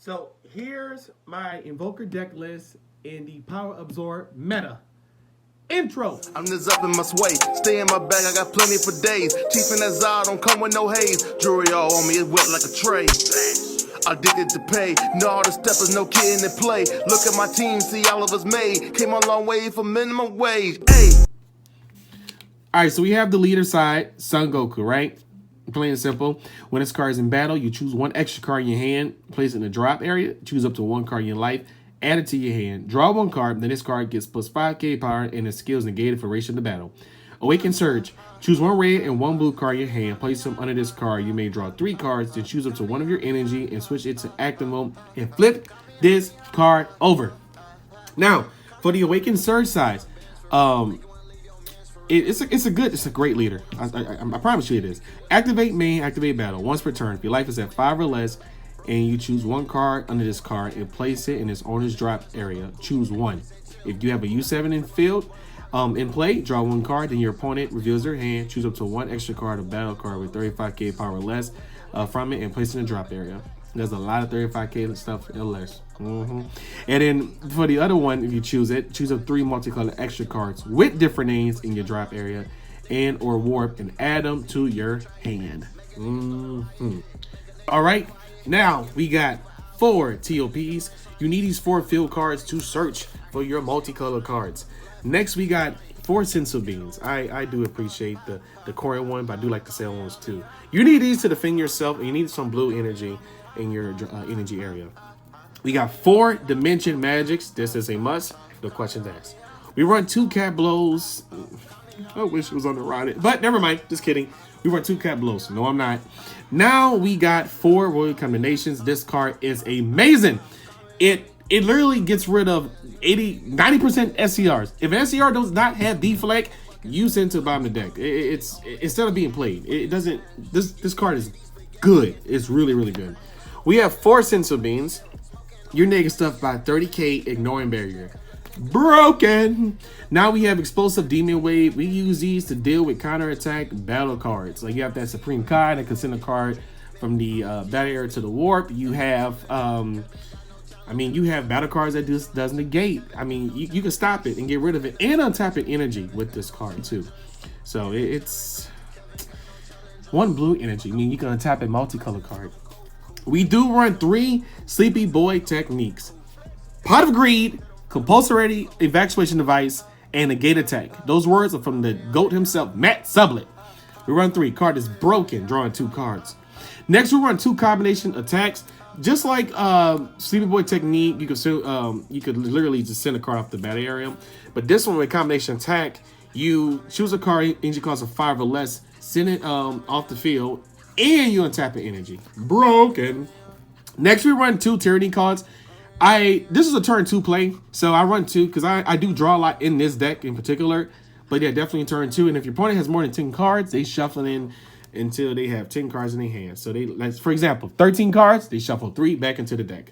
So here's my Invoker deck list in the Power Absorb meta. Intro. I'm just up in my sway. Stay in my bag, I got plenty for days. Chief and Azar don't come with no haze. Jewelry all on me, it's wet like a tray. Addicted to pay. Know all the steppers, no kidding in play. Look at my team, see all of us made. Came a long way for minimum wage. Hey. All right, so we have the leader side, Son Goku, right? Plain and simple. When this card is in battle, you choose one extra card in your hand, place it in the drop area, choose up to one card in your life, add it to your hand, draw one card, then this card gets plus 5k power and its skills negated for ratio to battle. Awaken Surge. Choose one red and one blue card in your hand, place them under this card. You may draw 3 cards, then choose up to one of your energy and switch it to active mode and flip this card over. Now, for the Awaken Surge size, it's a great leader. I promise you it is. Activate main, activate battle once per turn. If your life is at 5 or less, and you choose one card under this card and place it in its owner's drop area, choose one. If you have a U7 in field, in play, draw one card, then your opponent reveals their hand, choose up to one extra card, a battle card with 35k power or less from it, and place it in the drop area. There's a lot of 35k stuff or less. And then for the other one, if you choose it, choose up 3 multicolored extra cards with different names in your drop area and or warp and add them to your hand. All right, now we got 4 TOPs. You need these 4 field cards to search for your multicolored cards. Next, we got 4 Sensu Beans. I do appreciate the Korean one, but I do like the sale ones too. You need these to defend yourself, and you need some blue energy in your energy area. We got 4 Dimension Magics. This is a must. No questions asked. We run 2 Cat Blows. I wish it was on the right, but never mind. Just kidding. We run 2 Cat Blows. No, I'm not. Now we got 4 Royal Combinations. This card is amazing. It literally gets rid of 90% SCRs. If an SCR does not have deflect, you send to the bottom of the deck. It's instead of being played. It doesn't. This card is good. It's really, really good. We have 4 Sensu Beans. You're negative stuff by 30k, ignoring barrier. Broken. Now we have Explosive Demon Wave. We use these to deal with counterattack battle cards. Like you have that Supreme card that can send a card from the battle area to the warp. You have, you have battle cards that does negate. You can stop it and get rid of it and untap it energy with this card too. So it's 1 blue energy. You can untap a multicolor card. We do run 3 Sleepy Boy techniques: Pot of Greed, Compulsory Evacuation Device, and a Gate Attack. Those words are from the GOAT himself, Matt Sublet. We run 3. Card is broken, drawing 2 cards. Next, we run 2 combination attacks. Just like Sleepy Boy technique, you could literally just send a card off the battle area. But this one, with combination attack, you choose a card, energy cost of 5 or less, send it off the field, and you untap an energy. Broken. Next, we run 2 Tyranny cards. This is a turn 2 play, so I run 2 because I do draw a lot in this deck in particular. But yeah, definitely turn 2. And if your opponent has more than 10 cards, they shuffle in until they have 10 cards in their hand. So for example, 13 cards, they shuffle 3 back into the deck.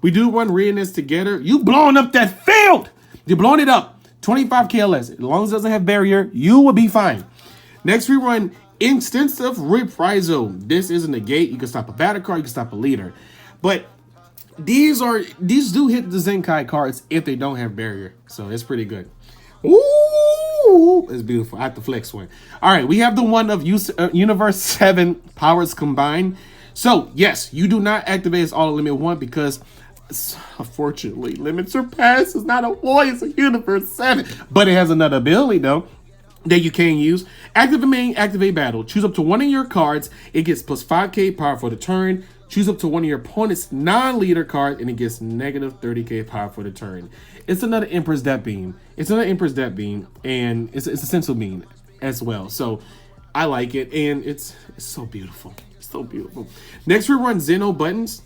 We do run Readiness Together. You blowing up that field. You're blowing it up. 25 KLS. As long as it doesn't have barrier, you will be fine. Next, we run Extensive Reprisal. This is a negate. You can stop a battle card, you can stop a leader. But these do hit the Zenkai cards if they don't have barrier. So it's pretty good. Ooh, it's beautiful. I have to flex one. All right, we have the one of Universe 7 powers combined. So yes, you do not activate as all limit 1 because unfortunately limit surpass is not a void, it's a Universe 7. But it has another ability though that you can use. Activate main, activate battle. Choose up to one of your cards. It gets plus 5k power for the turn. Choose up to one of your opponent's non-leader cards, and it gets negative 30k power for the turn. It's another Emperor's Death Beam. And it's a Sensu Beam as well. So I like it, and it's so beautiful. It's so beautiful. Next, we run Zeno buttons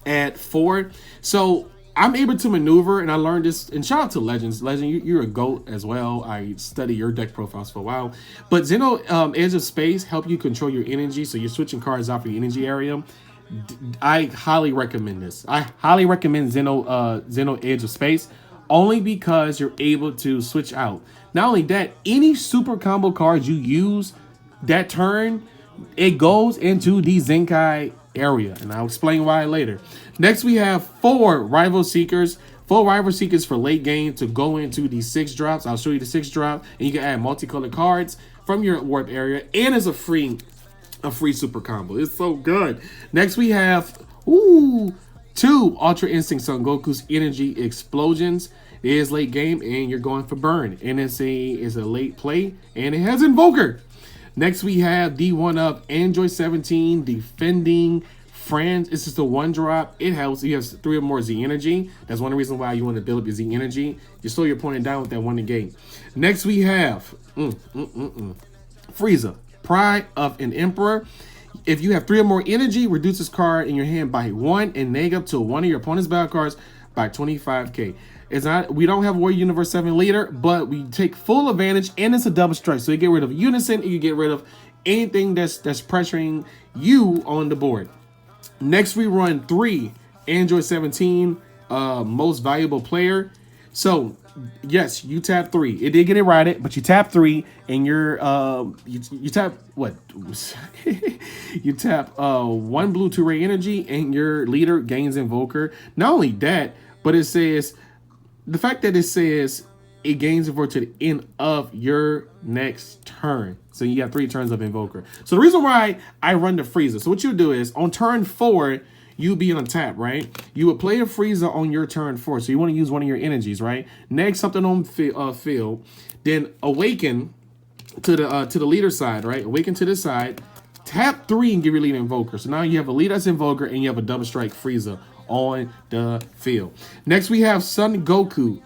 at 4. So I'm able to maneuver, and I learned this, and shout out to Legends. Legend, you're a GOAT as well. I study your deck profiles for a while. But Zeno Edge of Space help you control your energy, so you're switching cards off your energy area. I highly recommend this. I highly recommend Zeno Edge of Space, only because you're able to switch out. Not only that, any super combo cards you use that turn, it goes into the Zenkai area, and I'll explain why later. Next, we have 4 Rival Seekers. 4 Rival Seekers for late game to go into the 6 drops. I'll show you the 6 drop, and you can add multicolored cards from your warp area, and it's a free super combo. It's so good. Next, we have 2 Ultra Instinct Son Goku's Energy Explosions. It is late game, and you're going for burn. NSA is a late play, and it has Invoker. Next, we have the 1-up Android 17 Defending Friends. It's just a 1 drop. It helps. You have 3 or more Z energy. That's one of the reasons why you want to build up your Z energy. You slow your opponent down with that 1 negate. Next, we have Frieza, Pride of an Emperor. If you have 3 or more energy, reduce this card in your hand by 1 and neg up to one of your opponent's battle cards by 25k. It's not, we don't have Warrior Universe 7 leader, but we take full advantage, and it's a double strike. So you get rid of Unison, and you get rid of anything that's pressuring you on the board. Next, we run 3 Android 17 Most Valuable Player. So yes, you tap 3. It did get it right, but you tap 3, and you're you tap what? You tap 1 blue 2 ray energy, and your leader gains Invoker. Not only that, but it says the fact that it says it gains Invoker to the end of your next turn. So you have 3 turns of Invoker. So the reason why I run the Frieza. So what you do is on turn 4. You be on tap, right? You would play a Frieza on your turn 4, so you want to use one of your energies, right? Next, something on field, then awaken to the leader side, right? Awaken to this side, tap 3 and give your leader Invoker. So now you have a leader that's Invoker, and you have a double strike Frieza on the field. Next, we have Son Goku,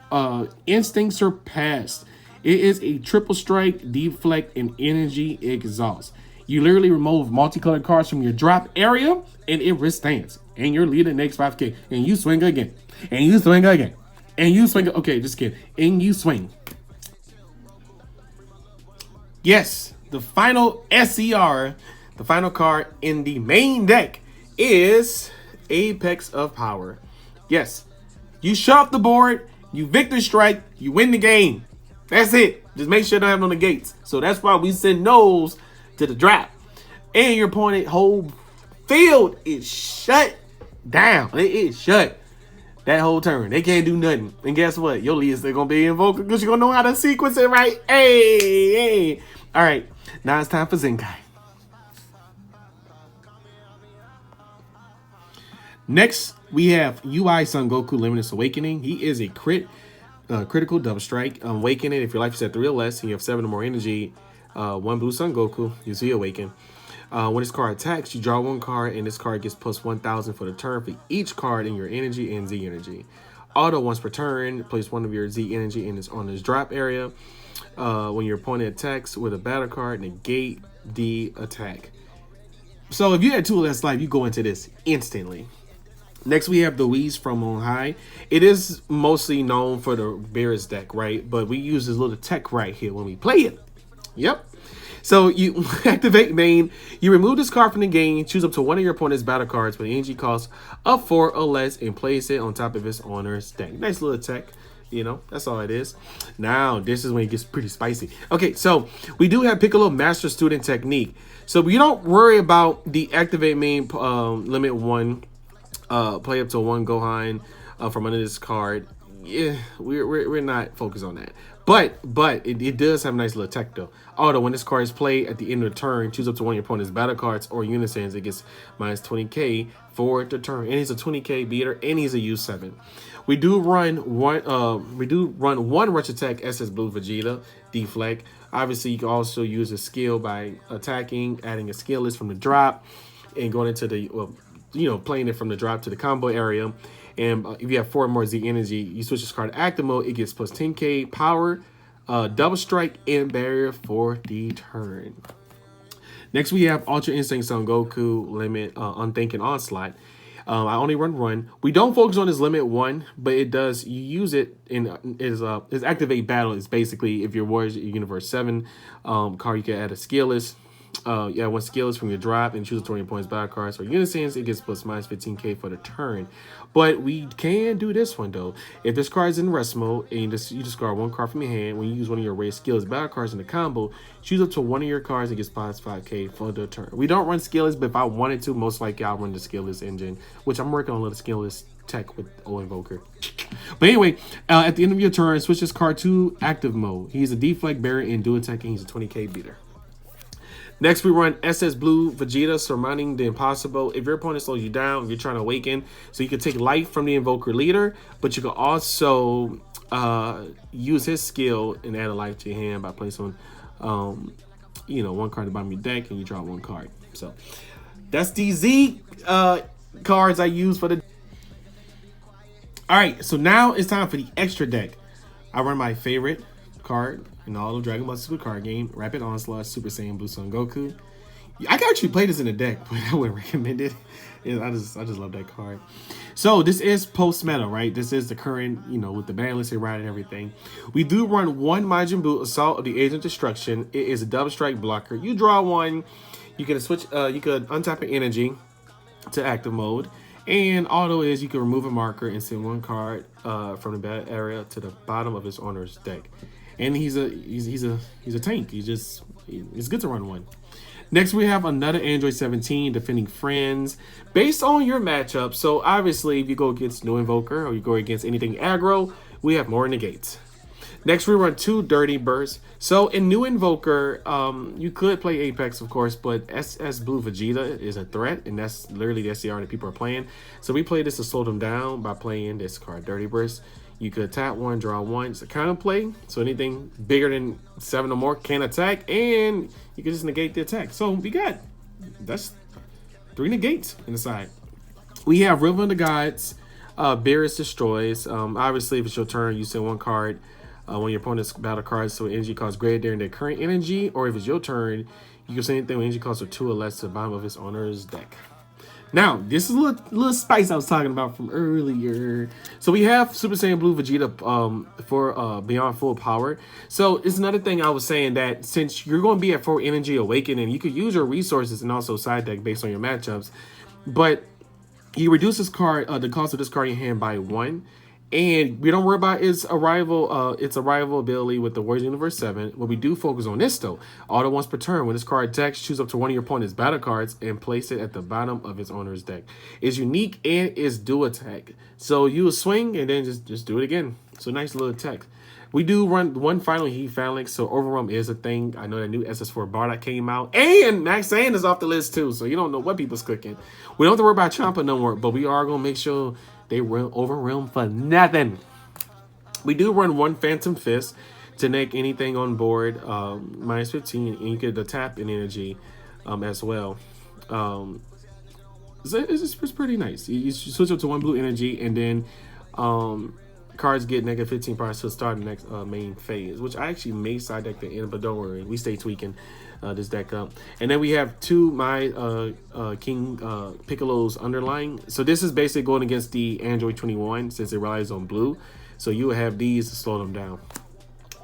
Instinct Surpassed. It is a triple strike, deflect, and energy exhaust. You literally remove multicolored cards from your drop area, and it withstands. And your leader next 5k. And you swing again. And you swing again. And you swing. Okay, just kidding. And you swing. Yes, the final SCR, the final card in the main deck is Apex of Power. Yes, you shut off the board, you victor strike, you win the game. That's it. Just make sure you don't have no negates. So that's why we send those to the drop, and your opponent whole field is shut down. It is shut that whole turn. They can't do nothing. And guess what? Your lead is still gonna be Invoker because you're gonna know how to sequence it right. Hey. All right, now it's time for Zenkai. Next, we have UI Son Goku Limitless Awakening. He is a critical double strike. Awakening. If your life is at 3 or less, and you have 7 or more energy. 1 blue Son Goku, you see Awaken. When this card attacks, you draw 1 card, and this card gets plus 1,000 for the turn for each card in your energy and Z energy. Auto once per turn, place 1 of your Z energy on this drop area. When your opponent attacks with a battle card, negate the attack. So if you had 2 less life, you go into this instantly. Next, we have the Wheeze from On High. It is mostly known for the Beerus deck, right? But we use this little tech right here when we play it. Yep. So you activate main, you remove this card from the game, choose up to 1 of your opponent's battle cards with an energy cost of 4 or less, and place it on top of its owner's deck. Nice little tech, you know, that's all it is. Now, this is when it gets pretty spicy. Okay, so we do have Piccolo Master Student Technique. So we don't worry about the activate main limit 1, play up to 1 Gohan from under this card. Yeah, we're not focused on that. But it does have a nice little tech though. Although when this card is played at the end of the turn, choose up to 1 of your opponent's battle cards or unisons, it gets minus 20k for the turn. And he's a 20k beater, and he's a U7. We do run one rush attack SS Blue Vegeta, deflect. Obviously, you can also use a skill by attacking, adding a skill list from the drop, and going into the playing it from the drop to the combo area. And if you have 4 more Z energy, you switch this card to active mode, it gets plus 10k power, double strike, and barrier for the turn. Next, we have Ultra Instinct Son Goku Limit Unthinking Onslaught. I only run. We don't focus on his limit 1, but it does. You use it in his activate battle is basically if your Warriors Universe 7 card, you can add a skill list Yeah, when skill is from your drop and choose 20 points battle cards for unisons, it gets plus minus 15k for the turn. But we can do this one though. If this card is in rest mode and you discard one card from your hand, when you use one of your Raze skills battle cards in the combo, choose up to one of your cards and gets plus 5k for the turn. We don't run skillless, but if I wanted to, most likely I'll run the skillless engine, which I'm working on a little skillless tech with Invoker. But anyway, at the end of your turn, switch this card to active mode. He's a deflect barrier and dual attack, and he's a 20k beater. Next, we run SS Blue Vegeta, surmounting the impossible. If your opponent slows you down, if you're trying to awaken, so you can take life from the Invoker leader, but you can also use his skill and add a life to your hand by placing you know, one card at the bottom of your deck, and you draw one card. So that's the Z cards I use for the. All right, so now it's time for the extra deck. I run my favorite card in all of Dragon Ball Super card game, Rapid Onslaught Super Saiyan Blue Sun Goku. I can actually play this in a deck, but I wouldn't recommend it. I just love that card. So this is post meta, right? This is the current, you know, with the balance and ride and everything. We do run one Majin Buu Assault of the Agent Destruction. It is a double strike blocker. You draw one. You can switch. You could untap an energy to active mode. And auto is you can remove a marker and send one card from the bad area to the bottom of his owner's deck. And he's a tank. It's good to run one. Next, we have another Android 17 defending friends based on your matchup. So obviously, if you go against no Invoker or you go against anything aggro, we have more negates. Next, we run two Dirty Bursts. So in new Invoker, you could play Apex, of course, but SS Blue Vegeta is a threat, and that's literally the SCR that people are playing. So we play this to slow them down by playing this card, Dirty Burst. You could tap one, draw one. It's a kind of play, so anything bigger than 7 or more can attack, and you can just negate the attack. So we got, that's 3 negates in the side. We have River of the Gods, Beerus Destroys. Obviously, if it's your turn, you send one card. When your opponent's battle cards, so energy costs greater than their current energy, or if it's your turn, you can send anything with energy costs of 2 or less to the bottom of his owner's deck. Now, this is a little spice I was talking about from earlier. So we have Super Saiyan Blue Vegeta for Beyond Full Power. So it's another thing I was saying that since you're going to be at 4 energy awakening, you could use your resources and also side deck based on your matchups. But you reduce this card, the cost of this card in your hand by 1. And we don't worry about its arrival ability with the Warriors Universe 7. But we do focus on this though. Auto once per turn. When this card attacks, choose up to one of your opponent's battle cards and place it at the bottom of its owner's deck. It's unique and it's dual attack. So you will swing and then just do it again. So nice little attack. We do run one final Heat Phalanx, so Overwhelm is a thing. I know that new SS4 bar that came out. And Max Sand is off the list too, so you don't know what people's cooking. We don't have to worry about Champa no more, but we are going to make sure they overwhelm for nothing. We do run one Phantom Fist to make anything on board minus 15, and you get tap in energy as well. It's pretty nice. You switch up to one blue energy, and then cards get negative 15 points to start the next main phase, which I actually may side deck the end, but don't worry, we stay tweaking this deck up. And then we have two King Piccolo's underlying. So this is basically going against the Android 21 since it relies on blue. So you will have these to slow them down.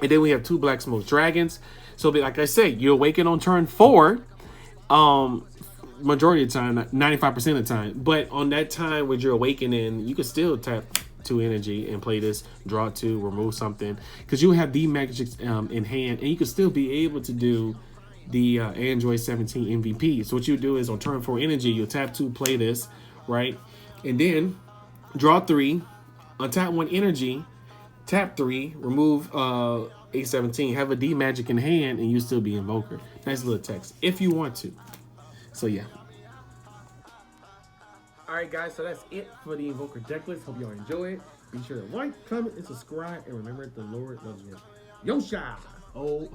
And then we have two Black Smoke Dragons. So like I said, you awaken on turn 4. Majority of the time, 95% of the time. But on that time when you're awakening, you can still tap 2 energy and play this, draw 2, remove something, because you have the magic in hand, and you can still be able to do the Android 17 MVP. So what you do is on turn 4 energy, you'll tap 2, play this, right, and then draw 3, untap 1 energy, tap 3, remove A17, have a D magic in hand, and you still be Invoker. Nice little text if you want to. So yeah. Alright guys, so that's it for the Invoker Decklist. Hope y'all enjoy it. Be sure to like, comment, and subscribe. And remember, the Lord loves you. Yosha! Oh.